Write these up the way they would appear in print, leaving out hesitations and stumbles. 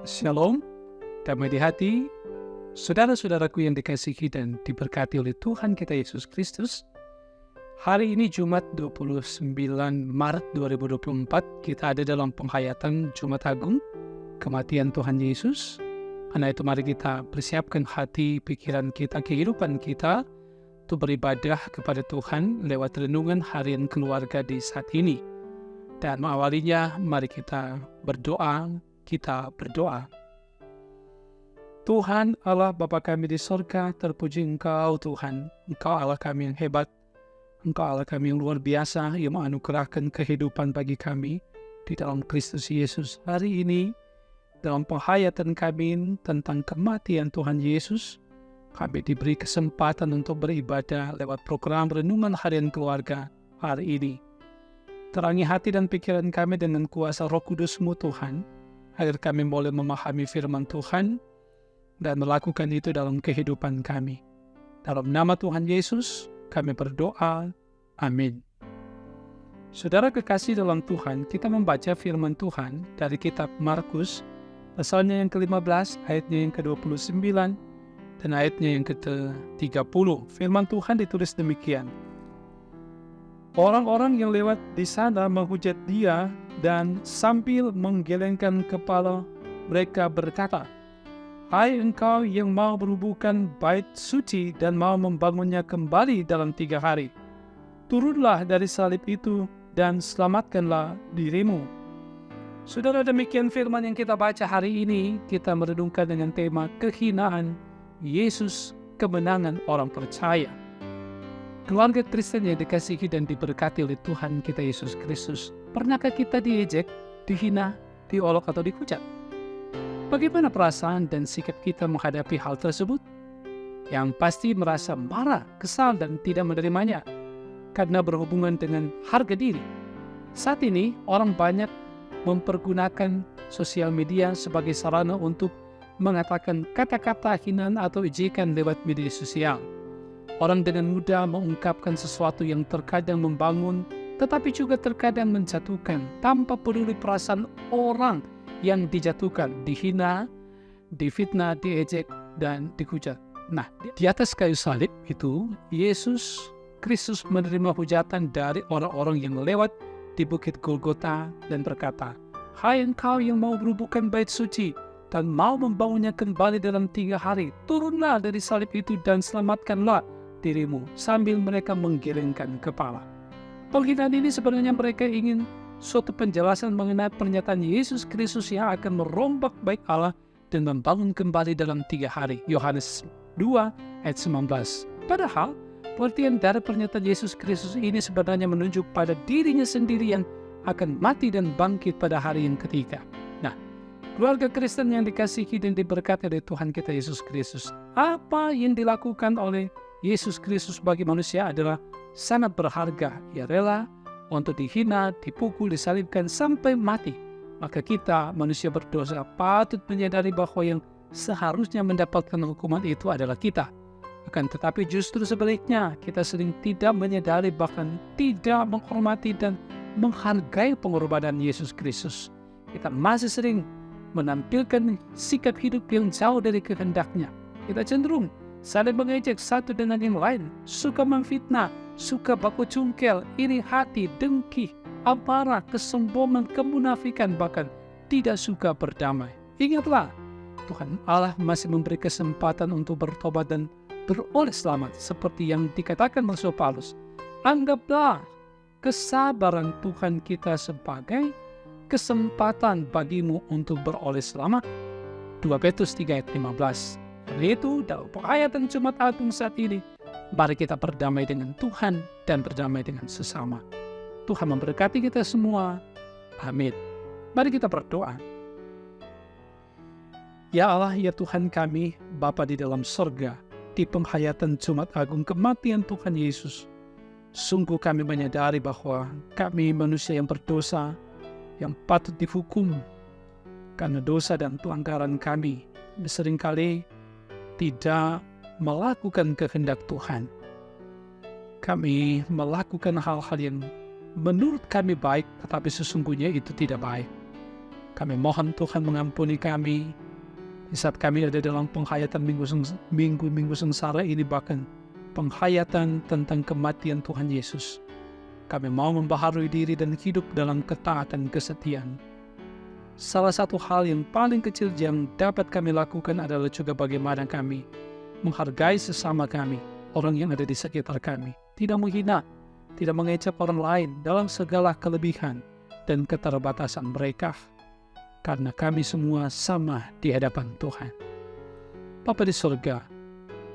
Shalom, damai di hati, saudara-saudaraku yang dikasihi dan diberkati oleh Tuhan kita Yesus Kristus. Hari ini Jumat 29 Maret 2024, kita ada dalam penghayatan Jumat Agung, kematian Tuhan Yesus. Karena itu mari kita persiapkan hati, pikiran kita, kehidupan kita untuk beribadah kepada Tuhan lewat renungan harian keluarga di saat ini. Dan mengawalinya, mari kita berdoa. Tuhan Allah Bapa kami di sorga, terpuji Engkau Tuhan. Engkau Allah kami yang hebat, Engkau Allah kami yang luar biasa, yang menganugerahkan kehidupan bagi kami di dalam Kristus Yesus. Hari ini, dalam penghayatan kami tentang kematian Tuhan Yesus, kami diberi kesempatan untuk beribadah lewat program Renungan Harian Keluarga hari ini. Terangi hati dan pikiran kami dengan kuasa Roh Kudus-Mu Tuhan, agar kami boleh memahami firman Tuhan dan melakukan itu dalam kehidupan kami. Dalam nama Tuhan Yesus, kami berdoa. Amin. Saudara kekasih dalam Tuhan, kita membaca firman Tuhan dari kitab Markus, pasalnya yang ke-15, ayatnya yang ke-29, dan ayatnya yang ke-30. Firman Tuhan ditulis demikian. Orang-orang yang lewat di sana menghujat dia dan sambil menggelengkan kepala mereka berkata, "Hai engkau yang mau merubuhkan bait suci dan mau membangunnya kembali dalam 3 hari, turunlah dari salib itu dan selamatkanlah dirimu." Saudara, demikian firman yang kita baca hari ini. Kita merenungkan dengan tema kehinaan Yesus, kemenangan orang percaya. Keluarga Kristen yang dikasihi dan diberkati oleh Tuhan kita Yesus Kristus, pernahkah kita diejek, dihina, diolok atau dihujat? Bagaimana perasaan dan sikap kita menghadapi hal tersebut? Yang pasti merasa marah, kesal, dan tidak menerimanya karena berhubungan dengan harga diri. Saat ini, orang banyak mempergunakan sosial media sebagai sarana untuk mengatakan kata-kata hinaan atau ejekan lewat media sosial. Orang dengan mudah mengungkapkan sesuatu yang terkadang membangun, tetapi juga terkadang menjatuhkan, tanpa peduli perasaan orang yang dijatuhkan, dihina, difitnah, diejek, dan dihujat. Nah, di atas kayu salib itu, Yesus Kristus menerima hujatan dari orang-orang yang lewat di Bukit Golgota dan berkata, "Hai engkau yang mau merubuhkan bait suci dan mau membangunnya kembali dalam 3 hari, turunlah dari salib itu dan selamatkanlah dirimu," sambil mereka menggelengkan kepala. Penghinaan ini sebenarnya mereka ingin suatu penjelasan mengenai pernyataan Yesus Kristus yang akan merombak bait Allah dan membangun kembali dalam 3 hari. Yohanes 2 ayat 19. Padahal, pengertian dari pernyataan Yesus Kristus ini sebenarnya menunjuk pada dirinya sendiri yang akan mati dan bangkit pada hari yang ketiga. Nah, keluarga Kristen yang dikasihi dan diberkati oleh Tuhan kita Yesus Kristus, apa yang dilakukan oleh Yesus Kristus bagi manusia adalah sangat berharga. Ia rela untuk dihina, dipukul, disalibkan sampai mati. Maka kita, manusia berdosa, patut menyadari bahwa yang seharusnya mendapatkan hukuman itu adalah kita. Akan tetapi justru sebaliknya, kita sering tidak menyadari, bahkan tidak menghormati dan menghargai pengorbanan Yesus Kristus. Kita masih sering menampilkan sikap hidup yang jauh dari kehendaknya. Kita cenderung saling mengejek satu dengan yang lain, suka memfitnah, suka baku cungkel, iri hati, dengki, amarah, kesombongan, kemunafikan, bahkan tidak suka berdamai. Ingatlah, Tuhan Allah masih memberi kesempatan untuk bertobat dan beroleh selamat, seperti yang dikatakan Rasul Paulus. Anggaplah kesabaran Tuhan kita sebagai kesempatan bagimu untuk beroleh selamat. 2 Petrus 3 ayat 15. Oleh itu, dalam penghayatan Jumat Agung saat ini, mari kita berdamai dengan Tuhan dan berdamai dengan sesama. Tuhan memberkati kita semua. Amin. Mari kita berdoa. Ya Allah, ya Tuhan kami, Bapa di dalam sorga, di penghayatan Jumat Agung kematian Tuhan Yesus, sungguh kami menyadari bahwa kami manusia yang berdosa, yang patut dihukum karena dosa dan pelanggaran kami. Seringkali tidak melakukan kehendak Tuhan. Kami melakukan hal-hal yang menurut kami baik, tetapi sesungguhnya itu tidak baik. Kami mohon Tuhan mengampuni kami di saat kami ada dalam penghayatan minggu sengsara ini, bahkan penghayatan tentang kematian Tuhan Yesus. Kami mau membaharui diri dan hidup dalam ketaatan kesetiaan. Salah satu hal yang paling kecil yang dapat kami lakukan adalah juga bagaimana kami menghargai sesama kami, orang yang ada di sekitar kami. Tidak menghina, tidak mengecap orang lain dalam segala kelebihan dan keterbatasan mereka. Karena kami semua sama di hadapan Tuhan. Bapa di surga,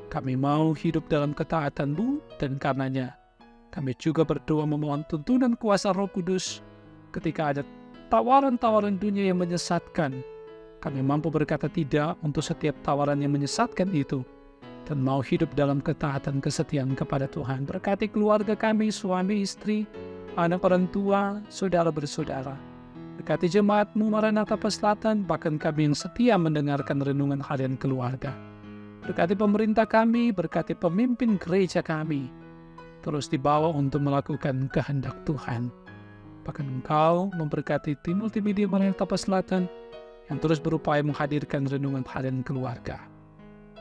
kami mau hidup dalam ketaatan-Mu, dan karenanya kami juga berdoa memohon tuntunan kuasa Roh Kudus ketika ada tawaran-tawaran dunia yang menyesatkan. Kami mampu berkata tidak untuk setiap tawaran yang menyesatkan itu, dan mau hidup dalam ketaatan kesetiaan kepada Tuhan. Berkati keluarga kami, suami, istri, anak, orang tua, saudara bersaudara. Berkati jemaat-Mu Maranatha Selatan, bahkan kami yang setia mendengarkan renungan harian keluarga. Berkati pemerintah kami, berkati pemimpin gereja kami, terus dibawa untuk melakukan kehendak Tuhan. Bahkan Engkau memberkati tim multimedia Maranatha Selatan yang terus berupaya menghadirkan renungan harian keluarga.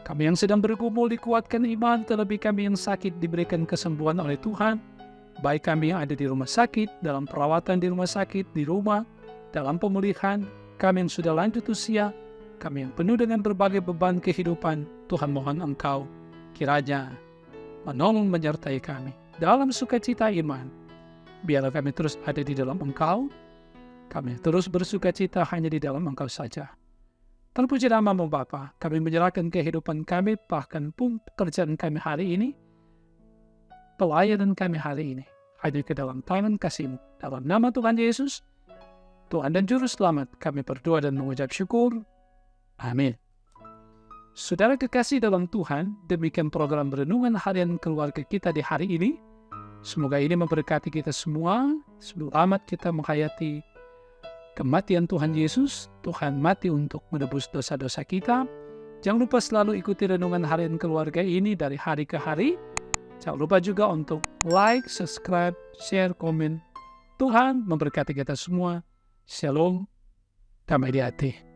Kami yang sedang bergumul dikuatkan iman, terlebih kami yang sakit diberikan kesembuhan oleh Tuhan, baik kami yang ada di rumah sakit, dalam perawatan di rumah sakit, di rumah, dalam pemulihan, kami yang sudah lanjut usia, kami yang penuh dengan berbagai beban kehidupan. Tuhan, mohon Engkau kiranya menolong menyertai kami dalam sukacita iman. Biarlah kami terus ada di dalam Engkau, kami terus bersukacita hanya di dalam Engkau saja. Terpuji nama-Mu Bapa, kami menyerahkan kehidupan kami, bahkan pun pekerjaan kami hari ini, pelayanan kami hari ini, hanya ke dalam tangan kasih-Mu. Dalam nama Tuhan Yesus, Tuhan dan Juru Selamat, kami berdoa dan mengucap syukur. Amin. Saudara kekasih dalam Tuhan, demikian program renungan harian keluarga kita di hari ini. Semoga ini memberkati kita semua. Selamat kita menghayati kematian Tuhan Yesus. Tuhan mati untuk menebus dosa-dosa kita. Jangan lupa selalu ikuti renungan harian keluarga ini dari hari ke hari. Jangan lupa juga untuk like, subscribe, share, komen. Tuhan memberkati kita semua. Shalom, damai di hati.